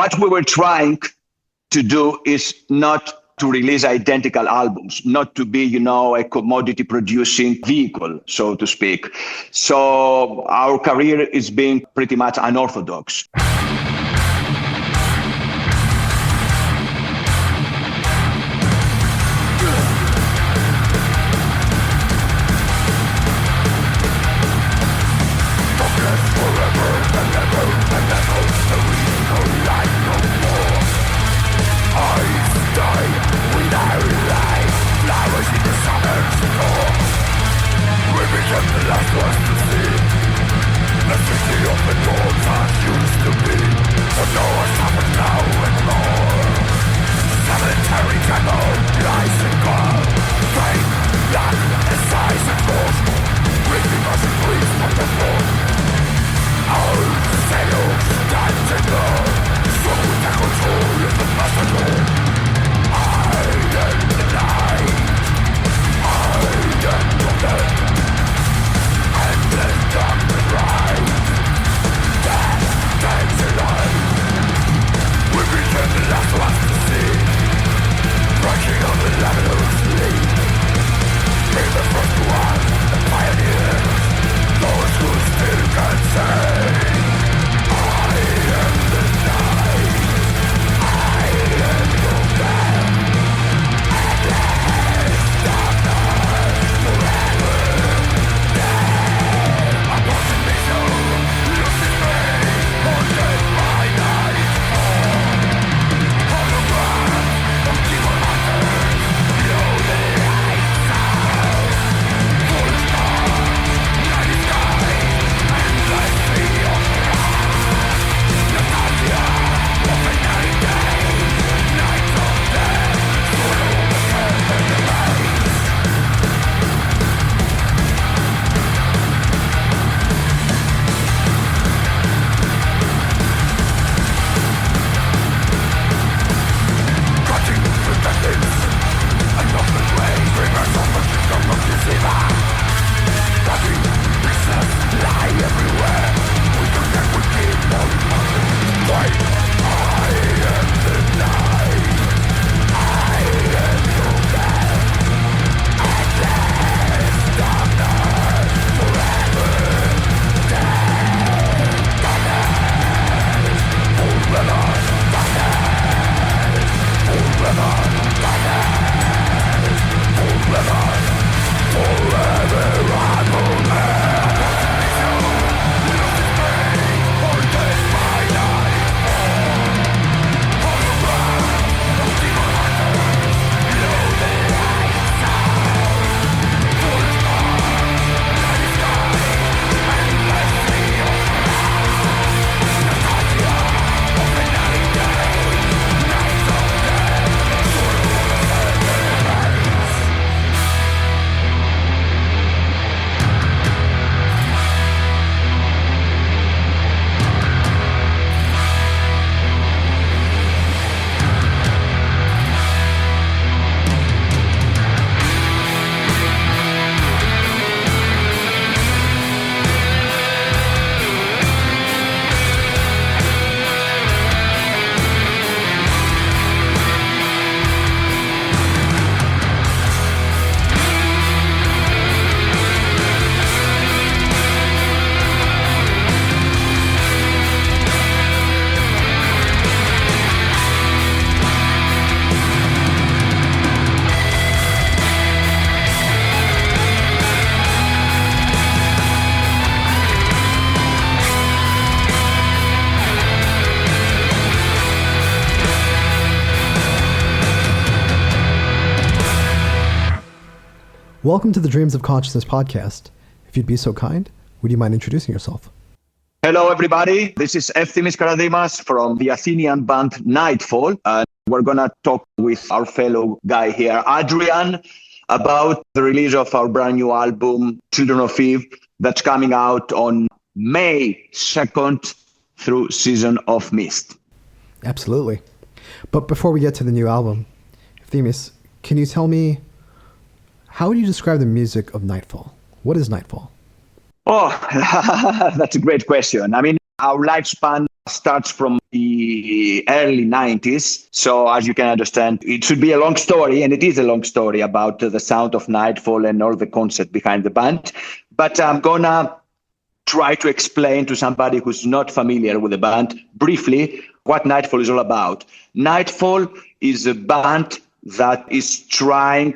what we were trying to do is not to release identical albums, not to be, a commodity producing vehicle, so to speak. So our career is being pretty much unorthodox. Welcome to the Dreams of Consciousness podcast. If you'd be so kind, would you mind introducing yourself? Hello, everybody. This is Efthimis Karadimas from the Athenian band Nightfall. And we're going to talk with our fellow guy here, Adrian, about the release of our brand new album, Children of Eve, that's coming out on May 2nd through Season of Mist. Absolutely. But before we get to the new album, Efthimis, can you tell me, how would you describe the music of Nightfall? What is Nightfall? Oh, that's a great question. I mean, our lifespan starts from the early 90s. So as you can understand, it should be a long story, and it is a long story about the sound of Nightfall and all the concept behind the band. But I'm going to try to explain to somebody who's not familiar with the band briefly what Nightfall is all about. Nightfall is a band that is trying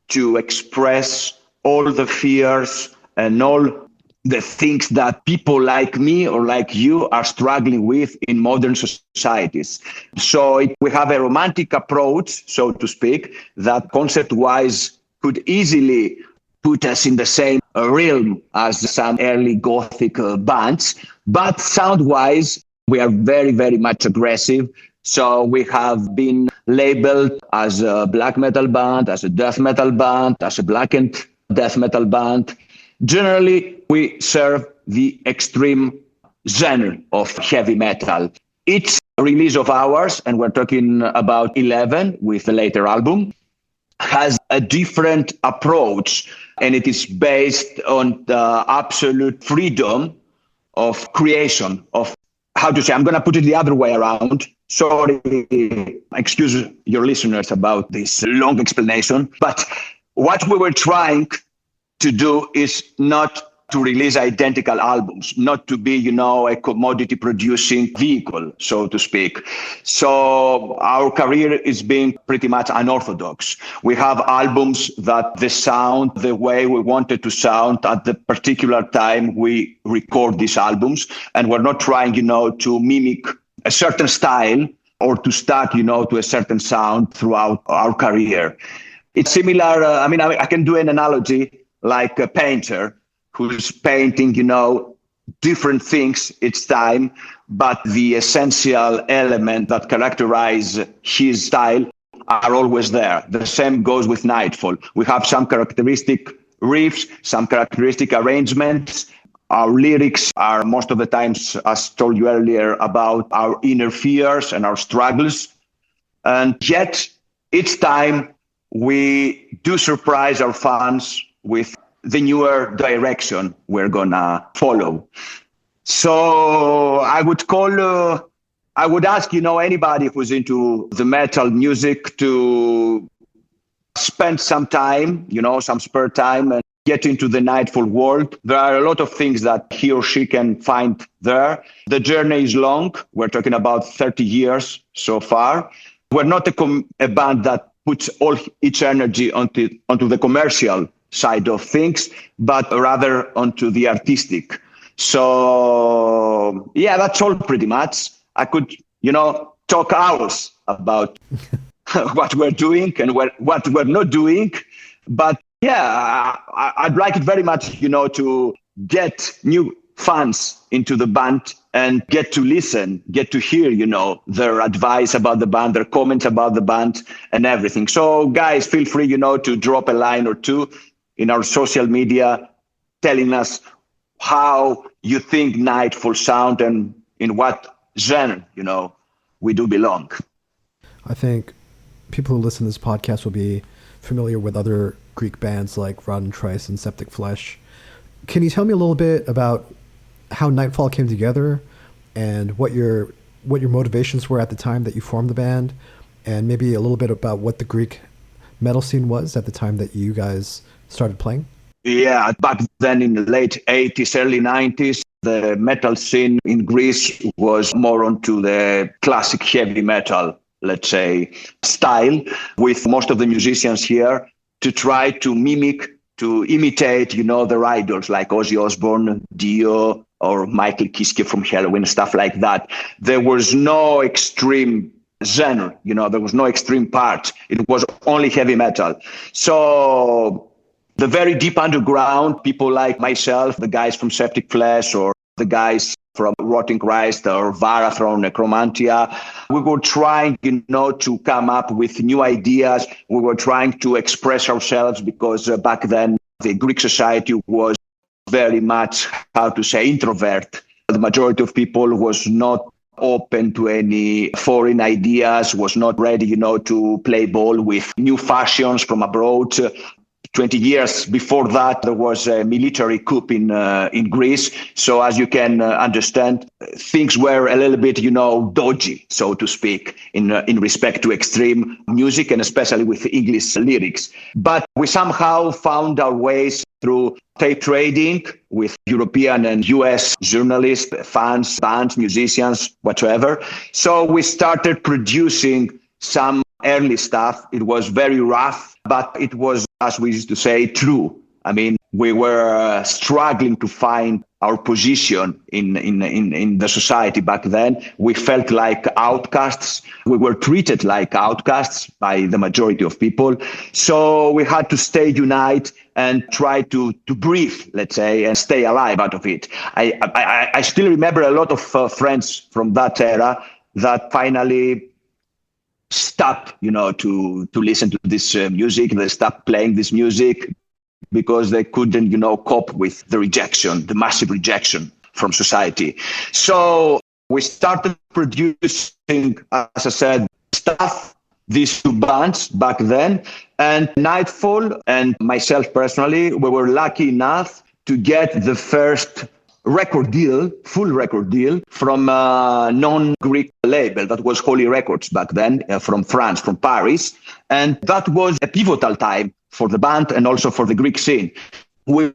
to express all the fears and all the things that people like me or like you are struggling with in modern societies. So we have a romantic approach, so to speak, that concept-wise could easily put us in the same realm as some early Gothic bands. But sound-wise, we are very, very much aggressive. So we have been labeled as a black metal band, as a death metal band, as a blackened death metal band. Generally, we serve the extreme genre of heavy metal. Each release of ours, and we're talking about 11 with the later album, has a different approach, and it is based on the absolute freedom of creation, of how to say, I'm going to put it the other way around. Sorry, excuse your listeners about this long explanation, but what we were trying to do is not to release identical albums, not to be, a commodity producing vehicle, so to speak. So our career is being pretty much unorthodox. We have albums that they sound the way we wanted to sound at the particular time we record these albums. And we're not trying, to mimic a certain style or to stuck, to a certain sound throughout our career. It's similar. I can do an analogy like a painter who's painting, different things each time, but the essential element that characterize his style are always there. The same goes with Nightfall. We have some characteristic riffs, some characteristic arrangements. Our lyrics are most of the times, as told you earlier, about our inner fears and our struggles. And yet, each time we do surprise our fans with the newer direction we're gonna follow. So I would ask, anybody who's into the metal music to spend some time, some spare time and get into the Nightfall world. There are a lot of things that he or she can find there. The journey is long. We're talking about 30 years so far. We're not a band that puts all its energy onto the commercial side of things, but rather onto the artistic. So, yeah, that's all pretty much. I could, talk hours about what we're doing and what we're not doing. But yeah, I'd like it very much, to get new fans into the band and get to listen, get to hear, their advice about the band, their comments about the band and everything. So guys, feel free, to drop a line or two in our social media telling us how you think Nightfall sound and in what genre, we do belong. I think people who listen to this podcast will be familiar with other Greek bands like Rotten Trice and Septic Flesh. Can you tell me a little bit about how Nightfall came together and what your motivations were at the time that you formed the band, and maybe a little bit about what the Greek metal scene was at the time that you guys started playing? Yeah, back then in the late 80s, early 90s, the metal scene in Greece was more onto the classic heavy metal, let's say, style, with most of the musicians here to try to mimic, to imitate, their idols like Ozzy Osbourne, Dio, or Michael Kiske from Halloween, stuff like that. There was no extreme genre, there was no extreme part. It was only heavy metal. So the very deep underground, people like myself, the guys from Septic Flesh or the guys from Rotting Christ or Varathron, Necromantia, we were trying, to come up with new ideas. We were trying to express ourselves because back then the Greek society was very much, introvert. The majority of people was not open to any foreign ideas, was not ready, to play ball with new fashions from abroad. 20 years before that, there was a military coup in Greece. So as you can understand, things were a little bit, dodgy, so to speak, in respect to extreme music and especially with English lyrics. But we somehow found our ways through tape trading with European and US journalists, fans, bands, musicians, whatever. So we started producing some early stuff. It was very rough, but it was, as we used to say, true. I mean, we were struggling to find our position in the society back then. We felt like outcasts. We were treated like outcasts by the majority of people. So we had to stay united and try to breathe, let's say, and stay alive out of it. I still remember a lot of friends from that era that finally stopped, to listen to this music. They stopped playing this music because they couldn't, cope with the rejection, the massive rejection from society. So we started producing, as I said, stuff, these two bands back then. And Nightfall and myself personally, we were lucky enough to get the first record deal, full record deal, from a non-Greek label that was Holy Records back then, from France, from Paris. And that was a pivotal time for the band and also for the Greek scene. We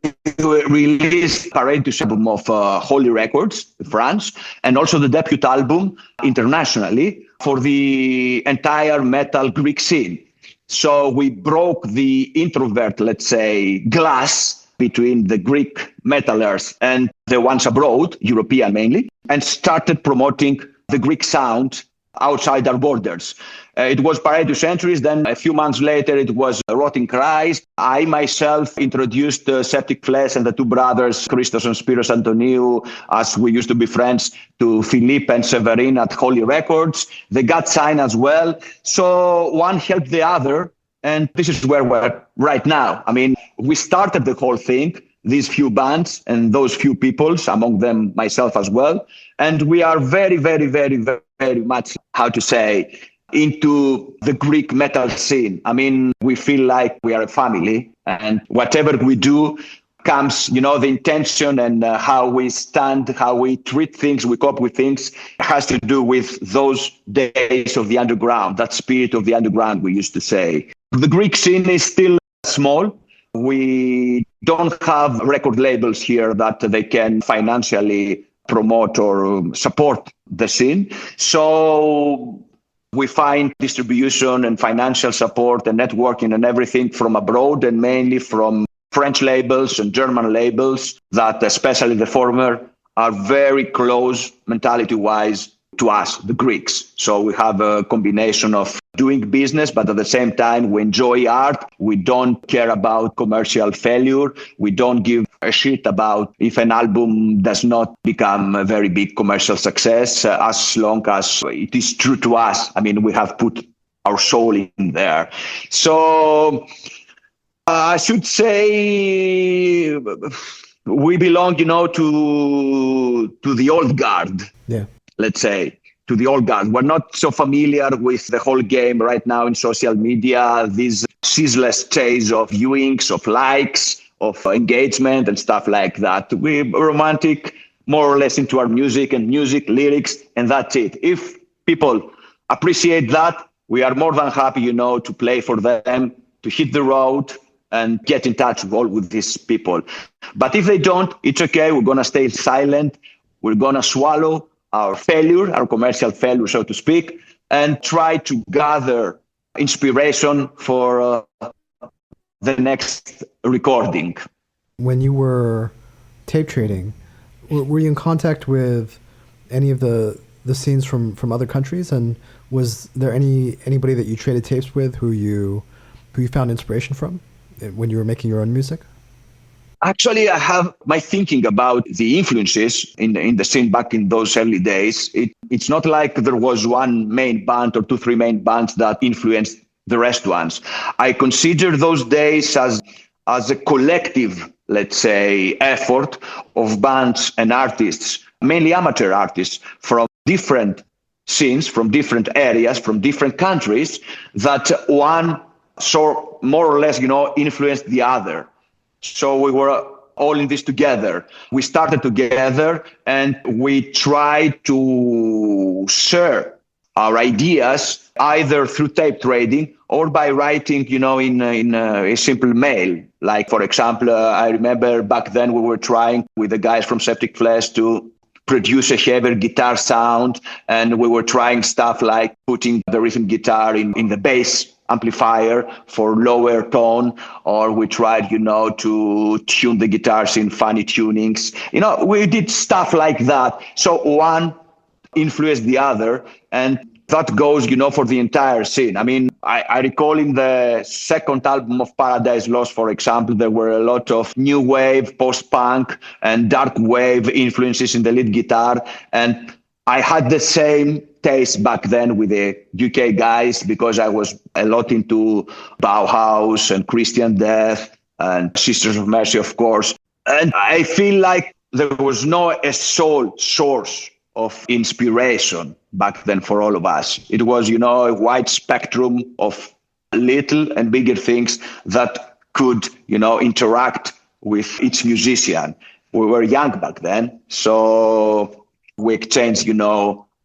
released Karadimas album of Holy Records, France, and also the debut album internationally for the entire metal Greek scene. So we broke the introvert, let's say, glass between the Greek metalers and the ones abroad, European mainly, and started promoting the Greek sound outside our borders. It was Parade to Centuries. Then a few months later, it was Rotting Christ. I myself introduced Septic Flesh and the two brothers, Christos and Spiros Antoniou, as we used to be friends, to Philippe and Severin at Holy Records. They got signed as well. So one helped the other. And this is where we're right now. I mean, we started the whole thing, these few bands and those few peoples, among them myself as well. And we are very, very, very, very much, how to say, into the Greek metal scene. I mean, we feel like we are a family, and whatever we do comes, the intention and how we stand, how we treat things, we cope with things, has to do with those days of the underground, that spirit of the underground, we used to say. The Greek scene is still small. We don't have record labels here that they can financially promote or support the scene. So we find distribution and financial support and networking and everything from abroad, and mainly from French labels and German labels that, especially the former, are very close mentality-wise to us, the Greeks. So we have a combination of doing business, but at the same time, we enjoy art. We don't care about commercial failure. We don't give a shit about if an album does not become a very big commercial success, as long as it is true to us. I mean, we have put our soul in there. So I should say we belong, to the old guard. Yeah. Let's say, to the old guard. We're not so familiar with the whole game right now in social media, this ceaseless chase of viewings, of likes, of engagement and stuff like that. We're romantic, more or less into our music and music, lyrics, and that's it. If people appreciate that, we are more than happy, to play for them, to hit the road and get in touch with these people. But if they don't, it's okay. We're going to stay silent. We're going to swallow our failure, our commercial failure, so to speak, and try to gather inspiration for the next recording. When you were tape trading, were you in contact with any of the scenes from other countries? And was there anybody that you traded tapes with who you found inspiration from when you were making your own music? Actually, I have my thinking about the influences in the scene back in those early days. It's not like there was one main band or 2-3 main bands that influenced the rest ones. I consider those days as a collective, let's say, effort of bands and artists, mainly amateur artists from different scenes, from different areas, from different countries, that one so more or less, influenced the other. So we were all in this together. We started together and we tried to share our ideas either through tape trading or by writing, in a simple mail. Like, for example, I remember back then we were trying with the guys from Septic Flesh to produce a heavier guitar sound. And we were trying stuff like putting the rhythm guitar in the bass amplifier for lower tone, or we tried, to tune the guitars in funny tunings. We did stuff like that. So one influenced the other, and that goes, for the entire scene. I mean, I recall in the second album of Paradise Lost, for example, there were a lot of new wave, post-punk, and dark wave influences in the lead guitar. And I had the same taste back then with the UK guys because I was a lot into Bauhaus and Christian Death and Sisters of Mercy, of course. And I feel like there was no a sole source of inspiration back then for all of us. It was, a wide spectrum of little and bigger things that could, interact with each musician. We were young back then, so we exchanged,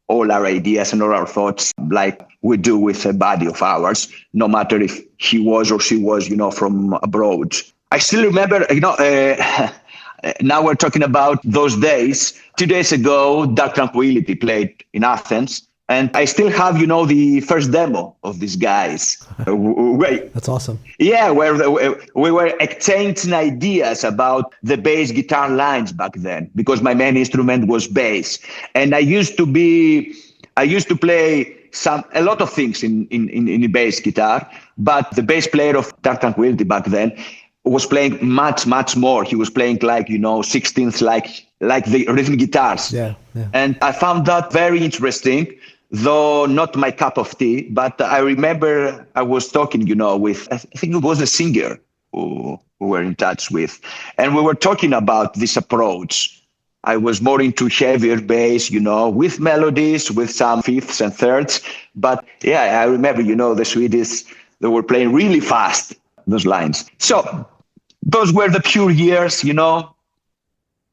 all our ideas and all our thoughts like we do with a buddy of ours, no matter if he was or she was, from abroad. I still remember, now we're talking about those days. 2 days ago, Dark Tranquillity played in Athens. And I still have, the first demo of these guys. That's awesome. Yeah, where we were exchanging ideas about the bass guitar lines back then, because my main instrument was bass. And I used to play a lot of things in bass guitar, but the bass player of Dark Tranquillity back then was playing much, much more. He was playing like, 16ths, like the rhythm guitars. Yeah. And I found that very interesting, though not my cup of tea. But I remember I was talking, with, I think it was a singer who we were in touch with. And we were talking about this approach. I was more into heavier bass, with melodies, with some fifths and thirds. But yeah, I remember, the Swedes, they were playing really fast, those lines. So those were the pure years,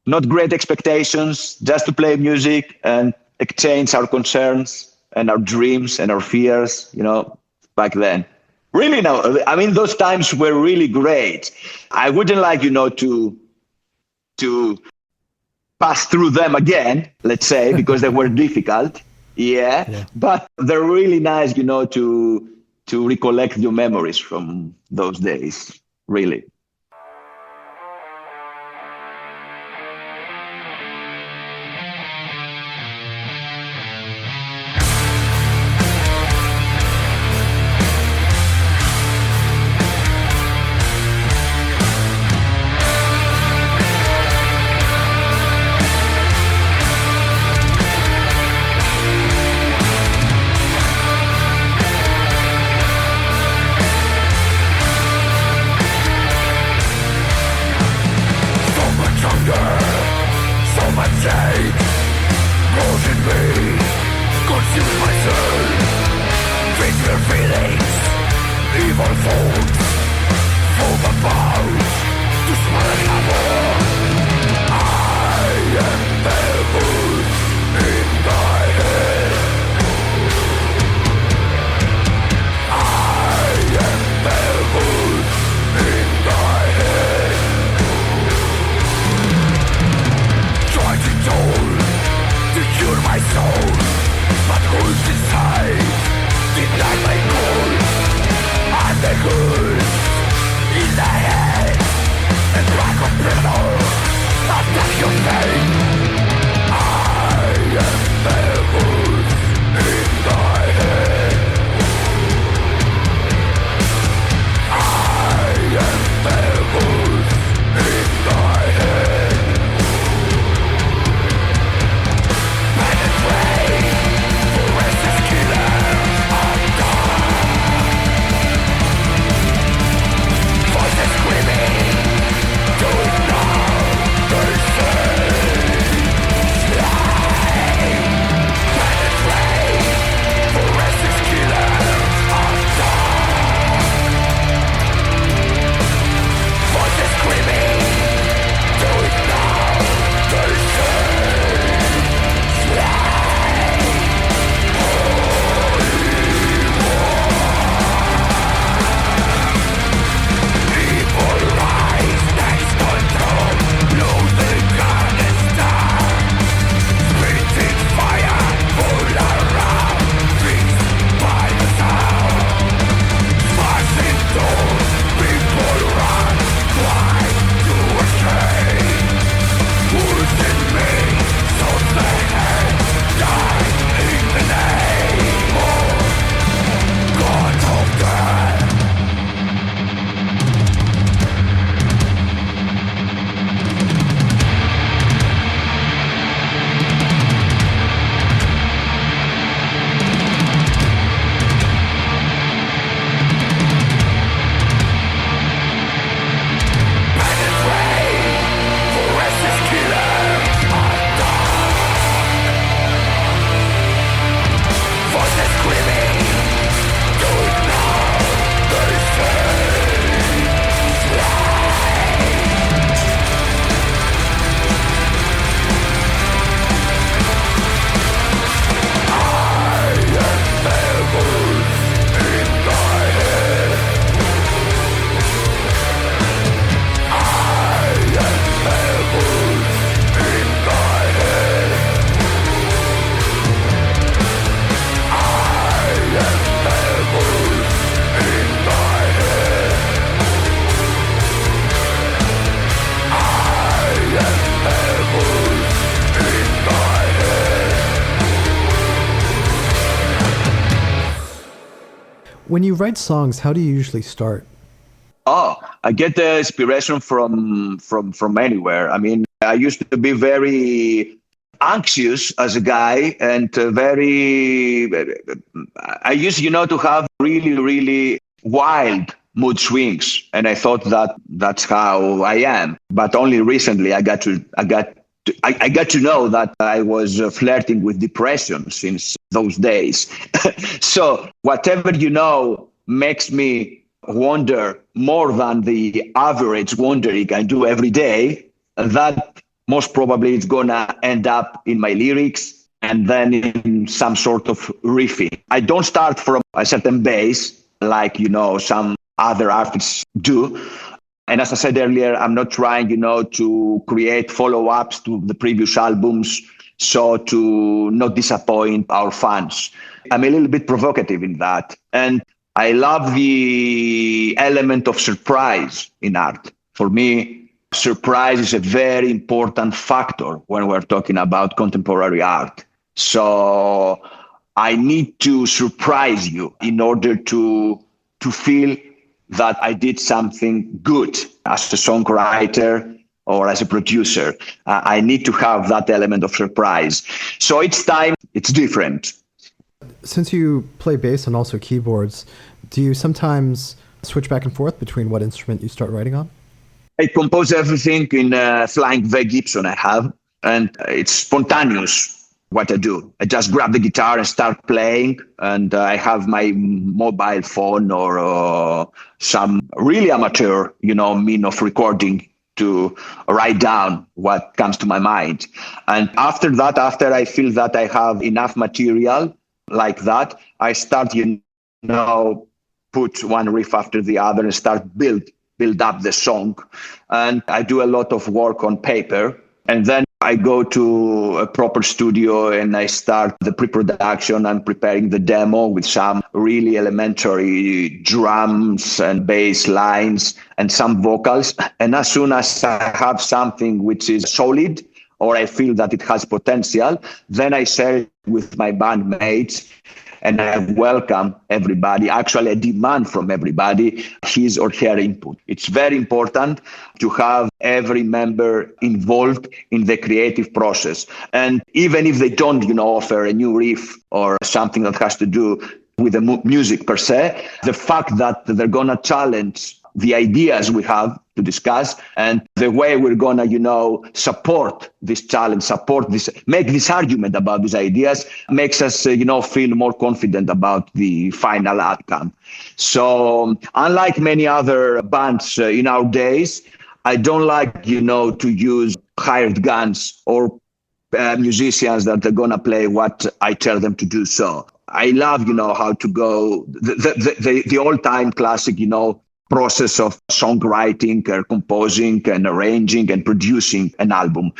not great expectations, just to play music and exchange our concerns and our dreams and our fears, back then. Really, no, I mean, those times were really great. I wouldn't like, to pass through them again, let's say, because they were difficult. Yeah. But they're really nice, to recollect your memories from those days, really. Good. When you write songs, how do you usually start? Oh, I get the inspiration from anywhere. I mean, I used to be very anxious as a guy and very. I used, to have really, really wild mood swings, and I thought that that's how I am. But only recently I got to know that I was flirting with depression since those days. So whatever makes me wonder more than the average wondering I do every day, that most probably is gonna end up in my lyrics and then in some sort of riffing. I don't start from a certain base like some other artists do. And as I said earlier, I'm not trying, to create follow-ups to the previous albums so to not disappoint our fans. I'm a little bit provocative in that. And I love the element of surprise in art. For me, surprise is a very important factor when we're talking about contemporary art. So I need to surprise you in order to feel that I did something good as a songwriter or as a producer. I need to have that element of surprise. So each time it's different. Since you play bass and also keyboards, do you sometimes switch back and forth between what instrument you start writing on? I compose everything in Flying V Gibson I have, and it's spontaneous what I do. I just grab the guitar and start playing, and I have my mobile phone or some really amateur, mean of recording to write down what comes to my mind. And after that, after I feel that I have enough material like that, I start, put one riff after the other and start build up the song. And I do a lot of work on paper. And then I go to a proper studio and I start the pre-production. I'm preparing the demo with some really elementary drums and bass lines and some vocals. And as soon as I have something which is solid, or I feel that it has potential, then I share it with my bandmates and I welcome everybody. Actually, I demand from everybody his or her input. It's very important to have every member involved in the creative process. And even if they don't, offer a new riff or something that has to do with the music per se, the fact that they're going to challenge the ideas we have to discuss and the way we're going to, support this challenge, make this argument about these ideas makes us, feel more confident about the final outcome. So unlike many other bands in our days, I don't like, to use hired guns or musicians that are going to play what I tell them to do. So I love, how to go the all-time classic, process of songwriting or composing and arranging and producing an album.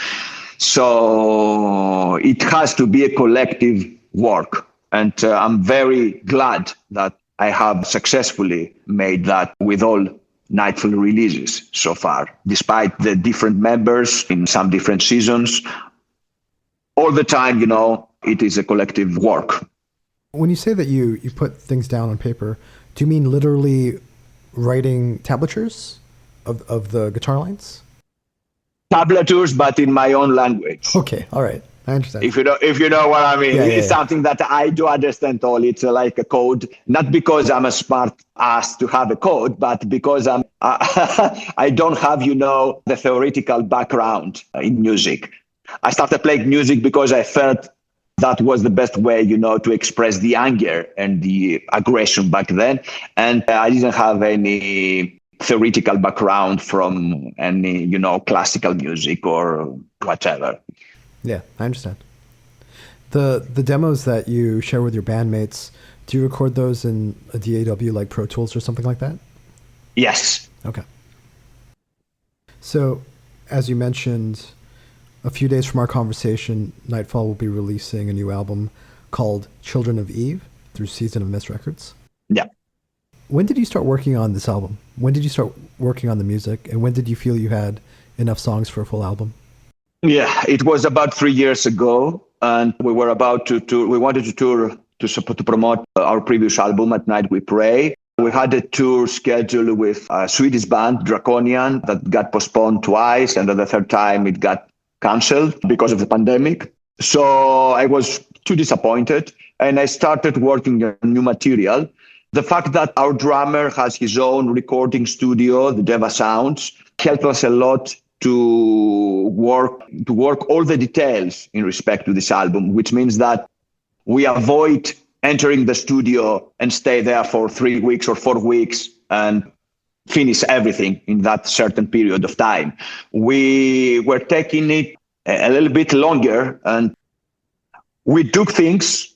So it has to be a collective work. And I'm very glad that I have successfully made that with all Nightfall releases so far, despite the different members in some different seasons. All the time, it is a collective work. When you say that you put things down on paper, do you mean literally writing tablatures of the guitar lines? Tablatures, but in my own language. Okay, all right. I understand. If you know what I mean. Yeah, it's something that I do understand all. It's like a code, not because I'm a smart ass to have a code, but because I don't have, the theoretical background in music. I started playing music because I felt that was the best way, to express the anger and the aggression back then. And I didn't have any theoretical background from any, classical music or whatever. Yeah, I understand. The demos that you share with your bandmates, do you record those in a DAW like Pro Tools or something like that? Yes. Okay. So, as you mentioned, a few days from our conversation, Nightfall will be releasing a new album called Children of Eve through Season of Mist Records. Yeah. When did you start working on this album? When did you start working on the music? And when did you feel you had enough songs for a full album? Yeah, it was about 3 years ago. And we were about to tour. We wanted to tour to promote our previous album, At Night We Pray. We had a tour scheduled with a Swedish band, Draconian, that got postponed twice, and then the third time it got cancelled because of the pandemic. So I was too disappointed, and I started working on new material. The fact that our drummer has his own recording studio, the Deva Sounds, helped us a lot to work all the details in respect to this album, which means that we avoid entering the studio and stay there for 3 weeks or 4 weeks and finish everything in that certain period of time. We were taking it a little bit longer, and we took things,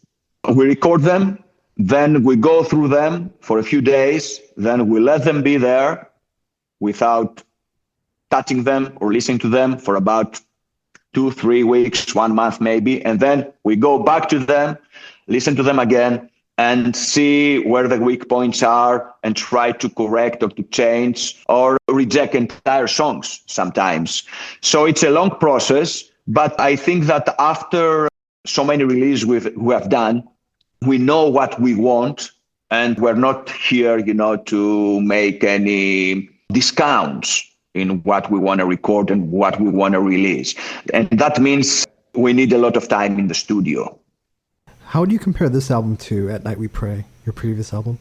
we record them, then we go through them for a few days, then we let them be there without touching them or listening to them for about 2-3 weeks, 1 month maybe, and then we go back to them, listen to them again, and see where the weak points are and try to correct or to change or reject entire songs sometimes. So it's a long process, but I think that after so many releases we have done, we know what we want, and we're not here, to make any discounts in what we want to record and what we want to release. And that means we need a lot of time in the studio. How do you compare this album to At Night We Pray, your previous album?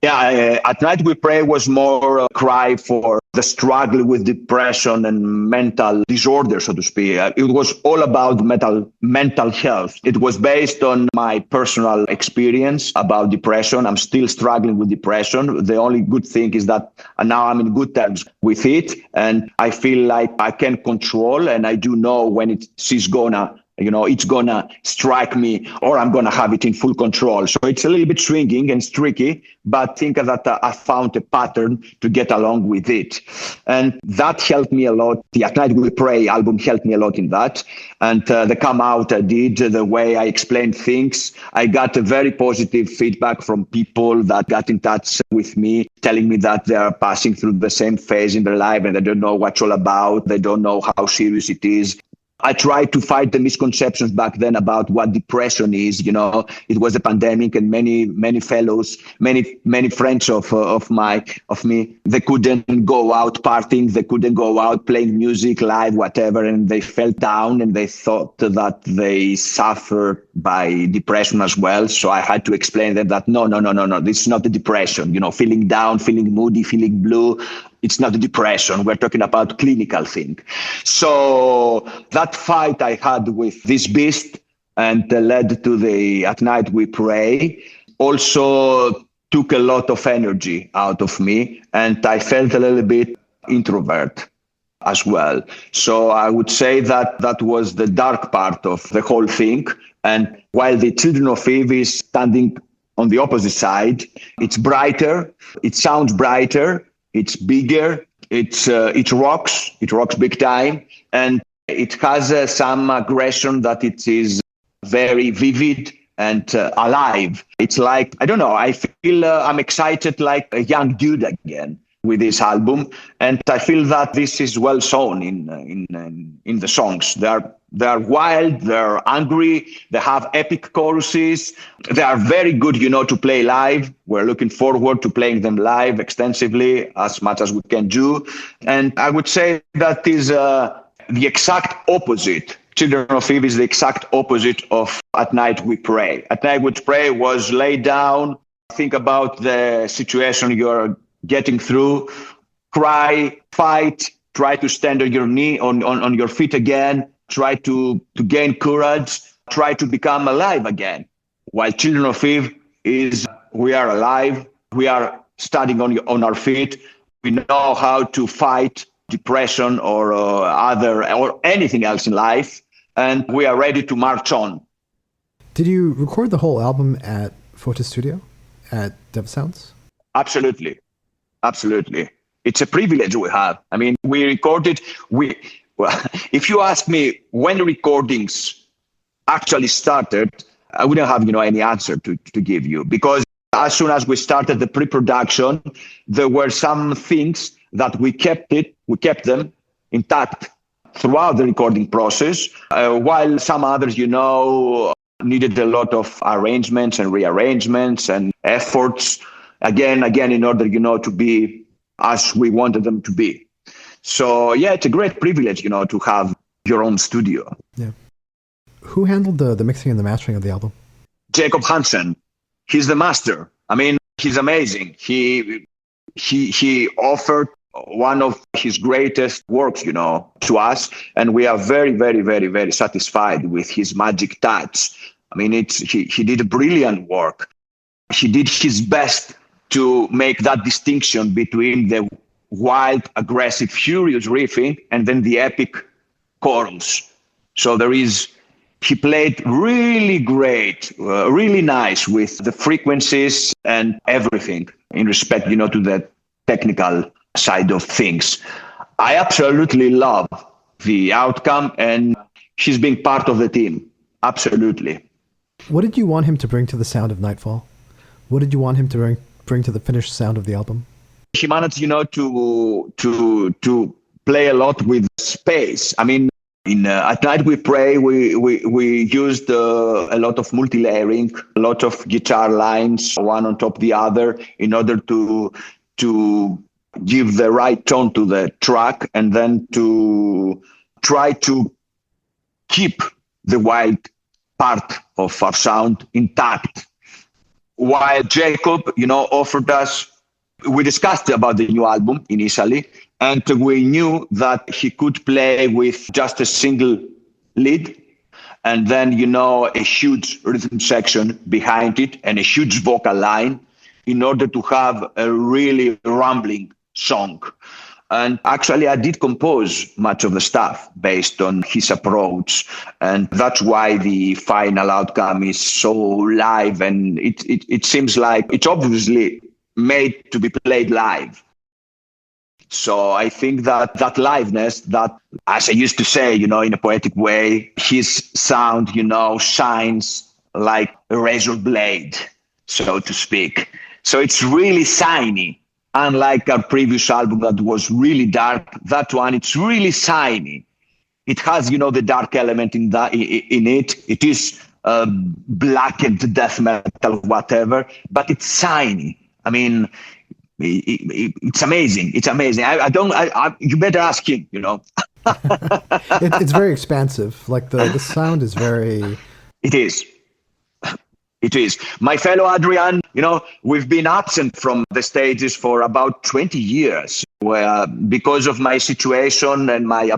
Yeah, At Night We Pray was more a cry for the struggle with depression and mental disorder, so to speak. It was all about mental health. It was based on my personal experience about depression. I'm still struggling with depression. The only good thing is that now I'm in good terms with it, and I feel like I can control, and I do know when it's gonna strike me, or I'm gonna have it in full control. So it's a little bit swinging and tricky, but I think that I found a pattern to get along with it. And that helped me a lot. The At Night We Pray album helped me a lot in that. And the Come Out I did, the way I explained things, I got a very positive feedback from people that got in touch with me, telling me that they are passing through the same phase in their life and they don't know what it's all about. They don't know how serious it is. I tried to fight the misconceptions back then about what depression is. It was a pandemic, and many fellows, many friends of me, they couldn't go out partying, they couldn't go out playing music live, whatever, and they felt down and they thought that they suffered by depression as well. So I had to explain them that no, this is not a depression. Feeling down, feeling moody, feeling blue. It's not a depression. We're talking about clinical thing. So that fight I had with this beast and led to the At Night We Pray also took a lot of energy out of me, and I felt a little bit introvert as well. So I would say that was the dark part of the whole thing. And while the Children of Eve is standing on the opposite side, it's brighter, it sounds brighter, it's bigger, it rocks big time, and it has some aggression that it is very vivid and alive. It's like, I don't know, I feel I'm excited like a young dude again with this album, and I feel that this is well shown in the songs. They're wild, they're angry, they have epic choruses, they are very good, to play live. We're looking forward to playing them live extensively, as much as we can do. And I would say that is the exact opposite. Children of Eve is the exact opposite of At Night We Pray. At Night We Pray was lay down, think about the situation you're getting through, cry, fight, try to stand on your knee, on your feet again, try to gain courage, try to become alive again. While Children of Eve is, we are alive, we are standing on our feet, we know how to fight depression or anything else in life, and we are ready to march on. Did you record the whole album at Photo Studio at Dev Sounds? Absolutely. It's a privilege we have. I mean, we recorded, if you ask me when recordings actually started, I wouldn't have, any answer to give you, because as soon as we started the pre-production, there were some things that we kept them intact throughout the recording process, while some others, needed a lot of arrangements and rearrangements and efforts again, in order, to be as we wanted them to be. So yeah, it's a great privilege, to have your own studio. Yeah. Who handled the mixing and the mastering of the album? Jacob Hansen. He's the master. I mean, he's amazing. He offered one of his greatest works, to us, and we are very, very, very, very satisfied with his magic touch. I mean, he did a brilliant work. He did his best to make that distinction between the wild, aggressive, furious riffing and then the epic chorus. So he played really great, really nice with the frequencies and everything in respect, to the technical side of things. I absolutely love the outcome, and he's being part of the team. Absolutely. What did you want him to bring to the sound of Nightfall? What did you want him to bring to the finished sound of the album? He managed, to play a lot with space. I mean, At Night We Pray, we used a lot of multi-layering, a lot of guitar lines, one on top of the other, in order to give the right tone to the track, and then to try to keep the wild part of our sound intact. While Jacob, offered us, we discussed about the new album initially, and we knew that he could play with just a single lead, and then, a huge rhythm section behind it and a huge vocal line, in order to have a really rambling song. And actually, I did compose much of the stuff based on his approach. And that's why the final outcome is so live. And it seems like it's obviously made to be played live. So I think that liveness, that, as I used to say, in a poetic way, his sound, shines like a razor blade, so to speak. So it's really shiny. Unlike our previous album that was really dark, that one, it's really shiny. It has, the dark element in it. It is blackened death metal, whatever, but it's shiny. I mean, it's amazing. It's amazing. You better ask him, It's very expansive. Like the sound is very... It is. It is. My fellow Adrian, we've been absent from the stages for about 20 years, where because of my situation and my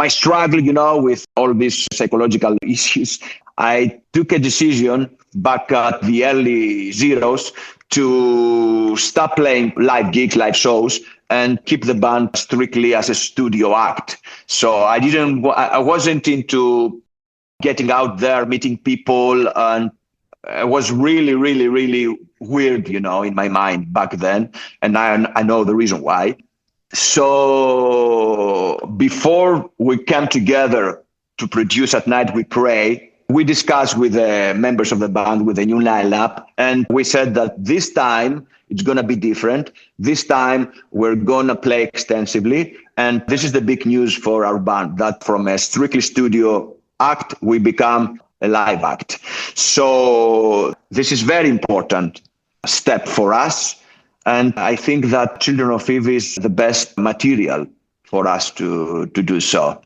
struggle, with all these psychological issues, I took a decision back at the early zeros to stop playing live gigs, live shows, and keep the band strictly as a studio act. So I wasn't into getting out there, meeting people, and it was really, really, really weird, in my mind back then. And I know the reason why. So before we came together to produce At Night We Pray, we discussed with the members of the band, with the new lineup, and we said that this time it's going to be different. This time we're going to play extensively. And this is the big news for our band, that from a strictly studio act, we become a live act. So this is very important step for us. And I think that Children of Eve is the best material for us to do so.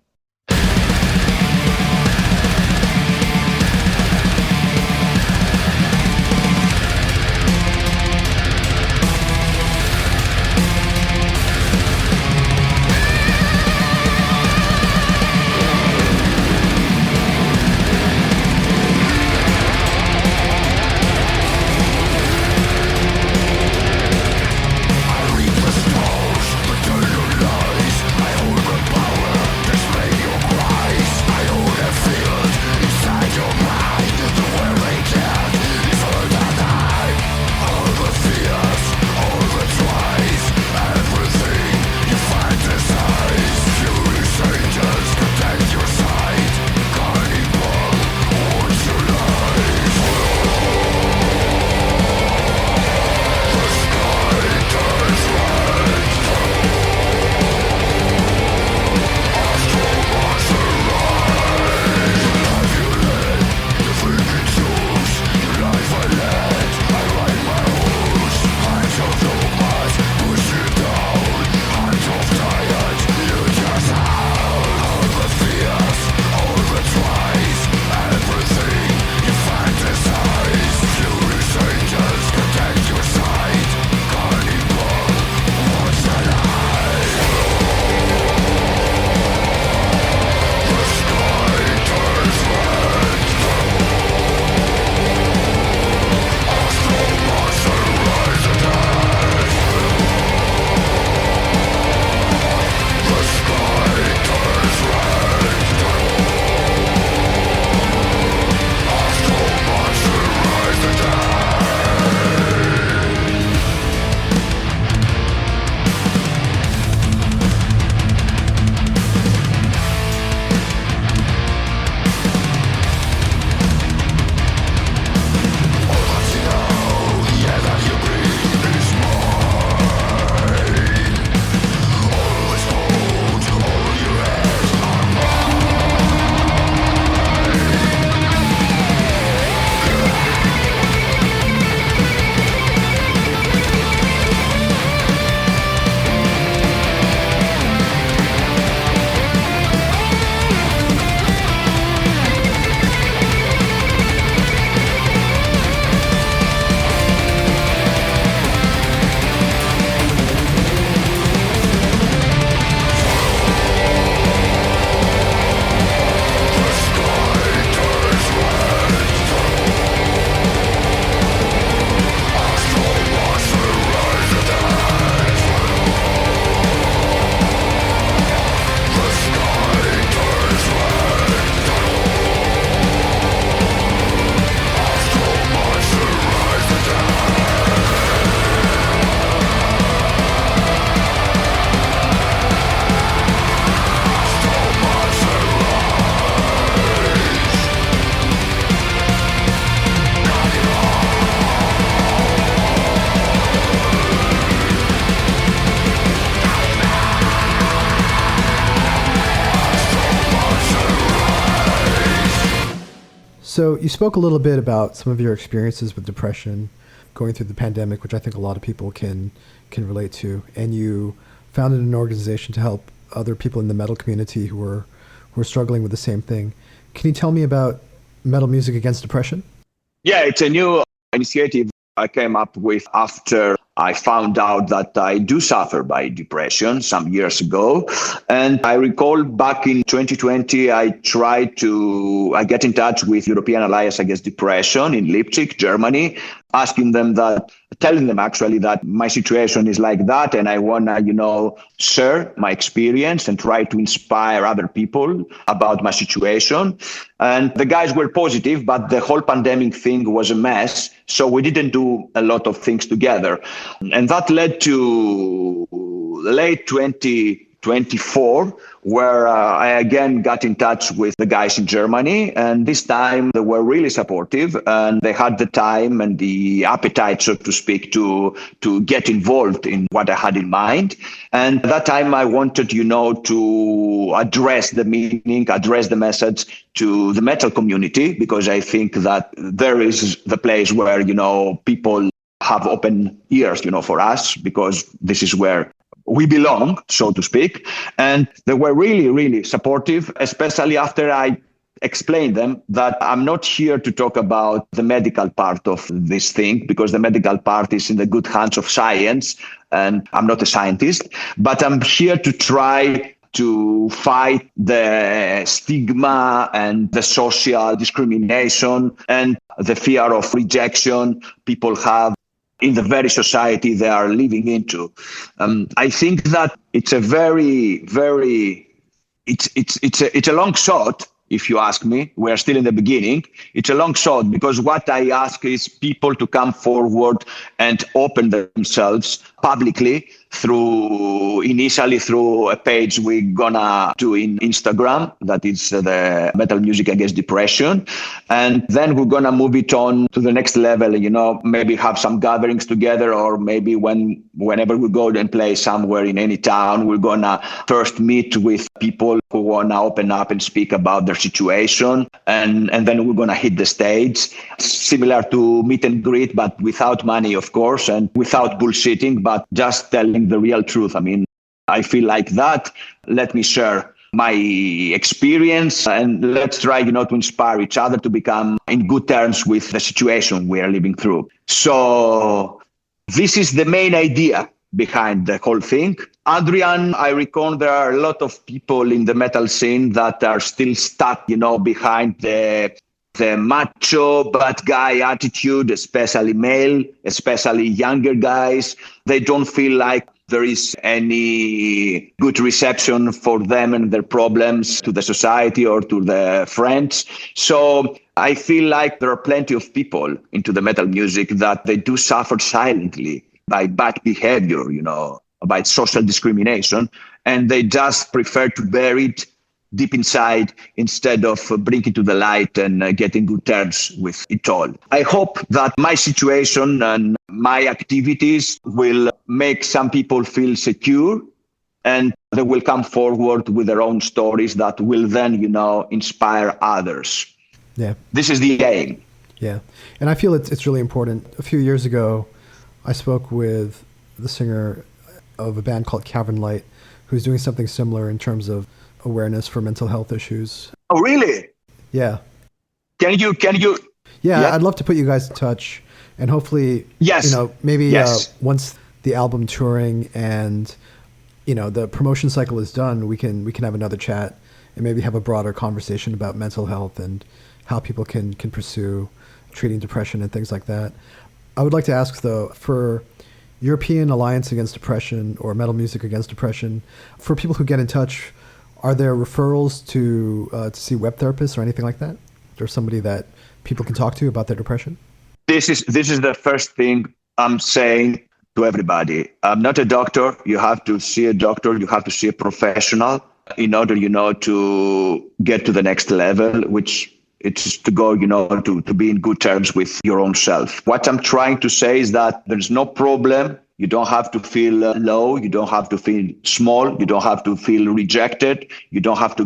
I read the stars, but turn your lies. I hold the power, this So you spoke a little bit about some of your experiences with depression going through the pandemic, which I think a lot of people can relate to. And you founded an organization to help other people in the metal community who were struggling with the same thing. Can you tell me about Metal Music Against Depression? Yeah, it's a new initiative I came up with after I found out that I do suffer by depression some years ago. And I recall back in 2020, I get in touch with European Alliance Against Depression in Leipzig, Germany, telling them actually that my situation is like that. And I want to, share my experience and try to inspire other people about my situation. And the guys were positive, but the whole pandemic thing was a mess. So we didn't do a lot of things together. And that led to late 2024, where I again got in touch with the guys in Germany. And this time they were really supportive and they had the time and the appetite, so to speak, to get involved in what I had in mind. And at that time I wanted, to address the meaning, address the message to the metal community, because I think that there is the place where, people have open ears, for us, because this is where we belong, so to speak. And they were really, really supportive, especially after I explained them that I'm not here to talk about the medical part of this thing, because the medical part is in the good hands of science, and I'm not a scientist, but I'm here to try to fight the stigma and the social discrimination and the fear of rejection people have in the very society they are living into. I think that it's a it's a long shot. If you ask me, we're still in the beginning. It's a long shot, because what I ask is people to come forward and open themselves publicly initially through a page we're gonna do in Instagram, that is the Metal Music Against Depression. And then we're gonna move it on to the next level, maybe have some gatherings together, or maybe whenever we go and play somewhere in any town, we're gonna first meet with people who wanna open up and speak about their situation. And then we're gonna hit the stage, similar to meet and greet, but without money, of course, and without bullshitting, but just telling the real truth. I mean, I feel like that. Let me share my experience and let's try, to inspire each other to become in good terms with the situation we are living through. So this is the main idea behind the whole thing. Adrian, I reckon there are a lot of people in the metal scene that are still stuck, behind the macho bad guy attitude, especially male, especially younger guys. They don't feel like there is any good reception for them and their problems to the society or to the friends. So I feel like there are plenty of people into the metal music that they do suffer silently by bad behavior, by social discrimination, and they just prefer to bury it deep inside instead of bringing it to the light and getting good terms with it all. I hope that my situation and my activities will make some people feel secure, and they will come forward with their own stories that will then, inspire others. Yeah. This is the aim. Yeah. And I feel it's really important. A few years ago, I spoke with the singer of a band called Cavern Light, who's doing something similar in terms of awareness for mental health issues. Oh, really? Yeah. Can you? Yeah, I'd love to put you guys in touch, and hopefully, yes, maybe yes. Once the album touring and the promotion cycle is done, we can have another chat and maybe have a broader conversation about mental health and how people can pursue treating depression and things like that. I would like to ask though, for European Alliance Against Depression or Metal Music Against Depression, for people who get in touch, are there referrals to see web therapists or anything like that? Or somebody that people can talk to about their depression? This is the first thing I'm saying to everybody. I'm not a doctor. You have to see a doctor. You have to see a professional in order, to get to the next level, which it's to go, to be in good terms with your own self. What I'm trying to say is that there's no problem. You don't have to feel low. You don't have to feel small. You don't have to feel rejected. You don't have to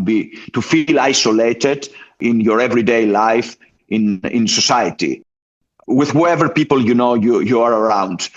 feel isolated in your everyday life. in society with whoever people, you are around.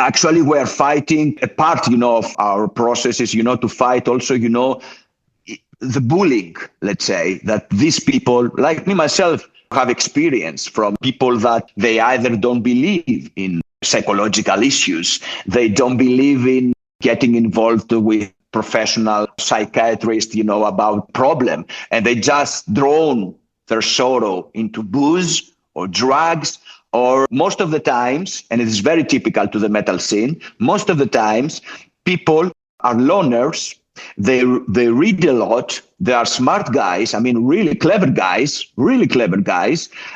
Actually, we're fighting a part, of our processes, to fight also, the bullying, let's say, that these people, like me myself, have experienced from people that they either don't believe in psychological issues, they don't believe in getting involved with professional psychiatrists, about problem, and they just drown their sorrow into booze or drugs. Or most of the times, and it is very typical to the metal scene, most of the times people are loners. They read a lot. They are smart guys. I mean, really clever guys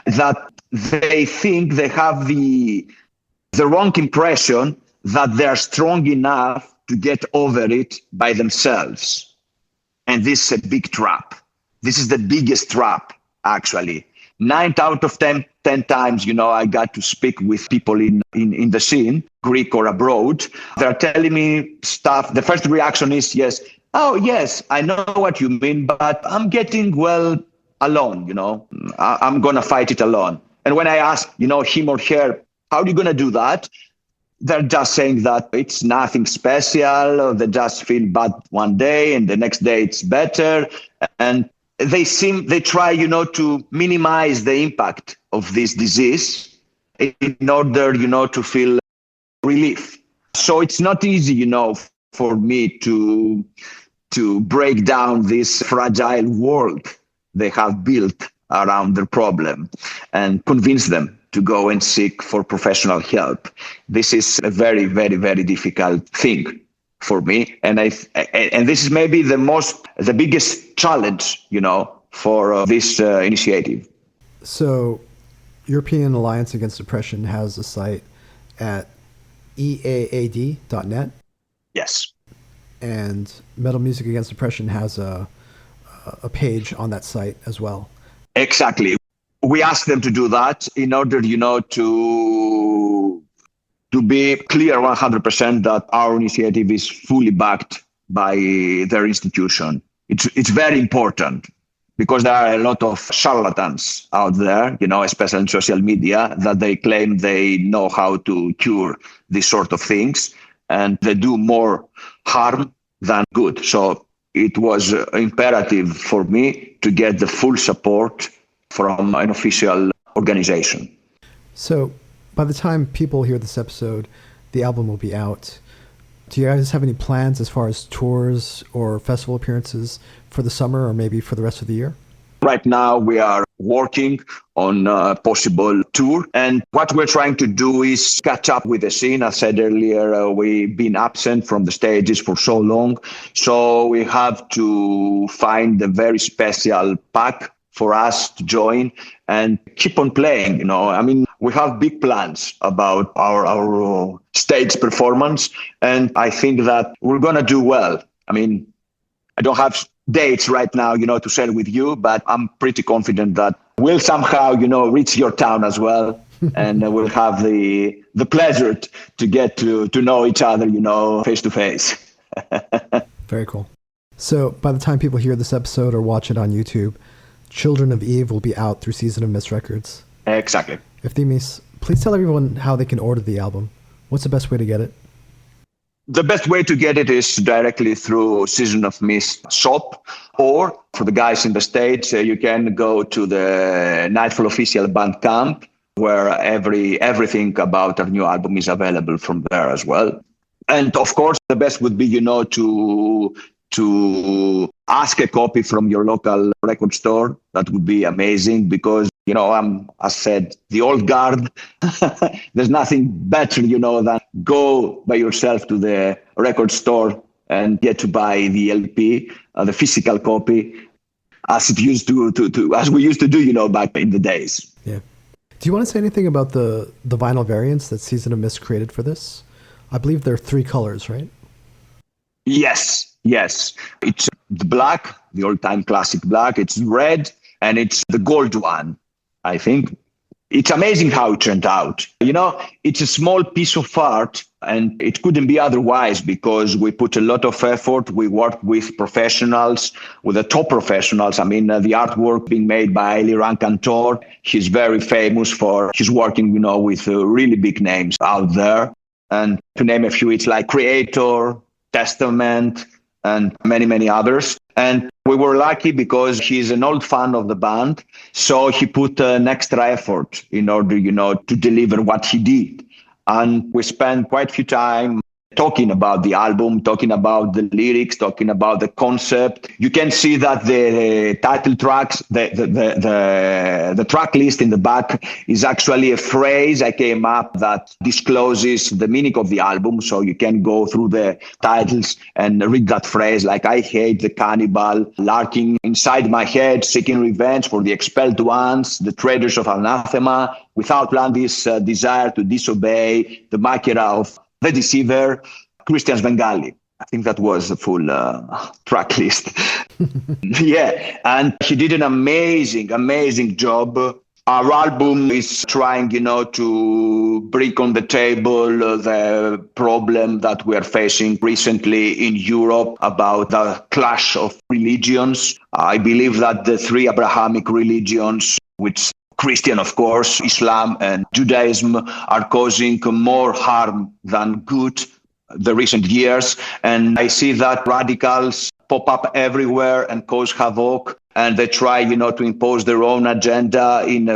that they think they have the wrong impression that they are strong enough to get over it by themselves. And this is a big trap. This is the biggest trap, actually. 9 out of 10 times, I got to speak with people in the scene, Greek or abroad. They're telling me stuff. The first reaction is, yes, oh, yes, I know what you mean, but I'm getting well alone, I'm going to fight it alone. And when I ask, him or her, how are you going to do that? They're just saying that it's nothing special, or they just feel bad one day and the next day it's better. And they try, to minimize the impact of this disease in order, to feel relief. So it's not easy, for me to break down this fragile world they have built around their problem and convince them to go and seek for professional help. This is a very, very, very difficult thing for me. And this is maybe the biggest challenge, for this initiative. So European Alliance Against Depression has a site at eaad.net. Yes. And Metal Music Against Depression has a page on that site as well. Exactly. We asked them to do that in order, to be clear 100% that our initiative is fully backed by their institution. It's very important because there are a lot of charlatans out there, especially in social media, that they claim they know how to cure these sort of things, and they do more harm than good. So it was imperative for me to get the full support from an official organization. So by the time people hear this episode, the album will be out. Do you guys have any plans as far as tours or festival appearances for the summer or maybe for the rest of the year? Right now, we are working on a possible tour. And what we're trying to do is catch up with the scene. As I said earlier, we've been absent from the stages for so long. So we have to find a very special pack for us to join and keep on playing. We have big plans about our stage performance, and I think that we're going to do well. I don't have dates right now, to share with you, but I'm pretty confident that we'll somehow, reach your town as well, and we'll have the pleasure to get to know each other, face to face. Very cool. So by the time people hear this episode or watch it on YouTube, Children of Eve will be out through Season of Mist Records. Exactly. Efthimis, please tell everyone how they can order the album. What's the best way to get it? The best way to get it is directly through Season of Mist shop, or for the guys in the States, you can go to the Nightfall official Bandcamp, where everything about our new album is available from there as well. And of course, the best would be, to ask a copy from your local record store. That would be amazing because, I'm, as said, the old guard. There's nothing better, than go by yourself to the record store and get to buy the LP, the physical copy, as we used to do, back in the days. Yeah. Do you want to say anything about the vinyl variants that Season of Mist created for this? I believe there are 3 colors, right? Yes. It's the black, the all-time classic black. It's red, and it's the gold one, I think. It's amazing how it turned out. It's a small piece of art, and it couldn't be otherwise because we put a lot of effort. We worked with professionals, with the top professionals. I mean, the artwork being made by Liran Kantor. He's very famous for his working, with really big names out there. And to name a few, it's like Creator, Testament, and many, many others. And we were lucky because he's an old fan of the band. So he put an extra effort in order, to deliver what he did. And we spent quite a few time talking about the album, talking about the lyrics, talking about the concept. You can see that the title tracks, the track list in the back is actually a phrase I came up that discloses the meaning of the album. So you can go through the titles and read that phrase, like I hate the cannibal, lurking inside my head, seeking revenge for the expelled ones, the traders of anathema, without land this desire to disobey, the Makera of the Deceiver, Christian's Bengali. I think that was the full track list. Yeah, and he did an amazing job. Our album is trying, to bring on the table the problem that we are facing recently in Europe about the clash of religions. I believe that the three Abrahamic religions, which Christian, of course, Islam and Judaism, are causing more harm than good the recent years. And I see that radicals pop up everywhere and cause havoc. And they try, to impose their own agenda in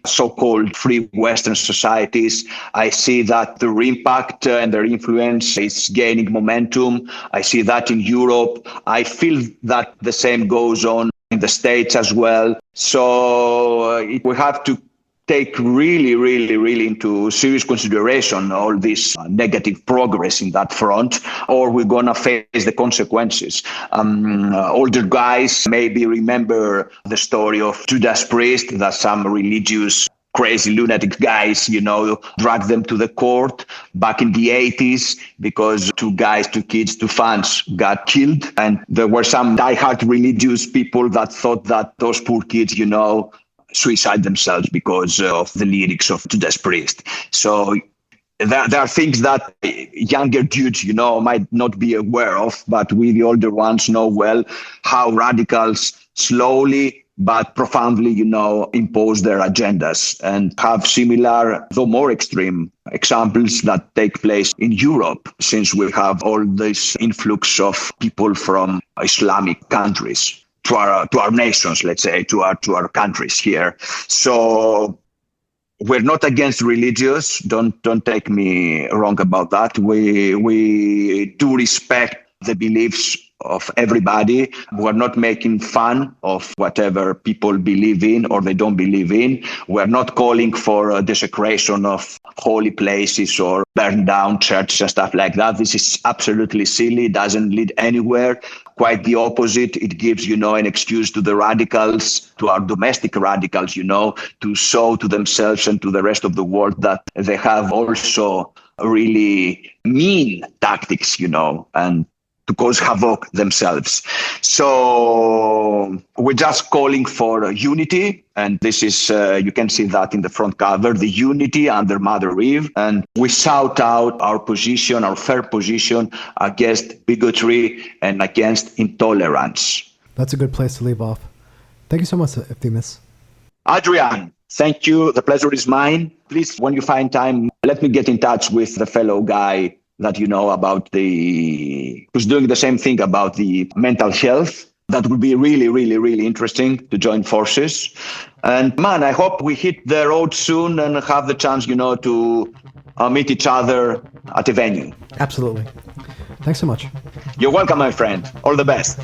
so-called free Western societies. I see that their impact and their influence is gaining momentum. I see that in Europe. I feel that the same goes on in the States as well. So we have to take really into serious consideration all this negative progress in that front, or we're going to face the consequences. Older guys maybe remember the story of Judas Priest, that some religious crazy lunatic guys, dragged them to the court back in the 80s because two fans got killed. And there were some diehard religious people that thought that those poor kids, suicide themselves because of the lyrics of Judas Priest. So there are things that younger dudes, might not be aware of, but we, the older ones, know well how radicals slowly but profoundly, impose their agendas and have similar, though more extreme, examples that take place in Europe, since we have all this influx of people from Islamic countries to our nations, let's say, to our countries here. So we're not against religious. Don't take me wrong about that. We do respect the beliefs of everybody. We're not making fun of whatever people believe in or they don't believe in. We're not calling for a desecration of holy places or burn down churches and stuff like that. This is absolutely silly. It doesn't lead anywhere. Quite the opposite. It gives, an excuse to the radicals, to our domestic radicals, to show to themselves and to the rest of the world that they have also really mean tactics, and to cause havoc themselves. So we're just calling for unity. And this is, you can see that in the front cover, the unity under Mother Eve. And we shout out our position, our fair position against bigotry and against intolerance. That's a good place to leave off. Thank you so much, Efthimis. Adrian, thank you. The pleasure is mine. Please, when you find time, let me get in touch with the fellow guy that about who's doing the same thing about the mental health. That would be really interesting to join forces. And man, I hope we hit the road soon and have the chance, to meet each other at a venue. Absolutely. Thanks so much. You're welcome, my friend. All the best.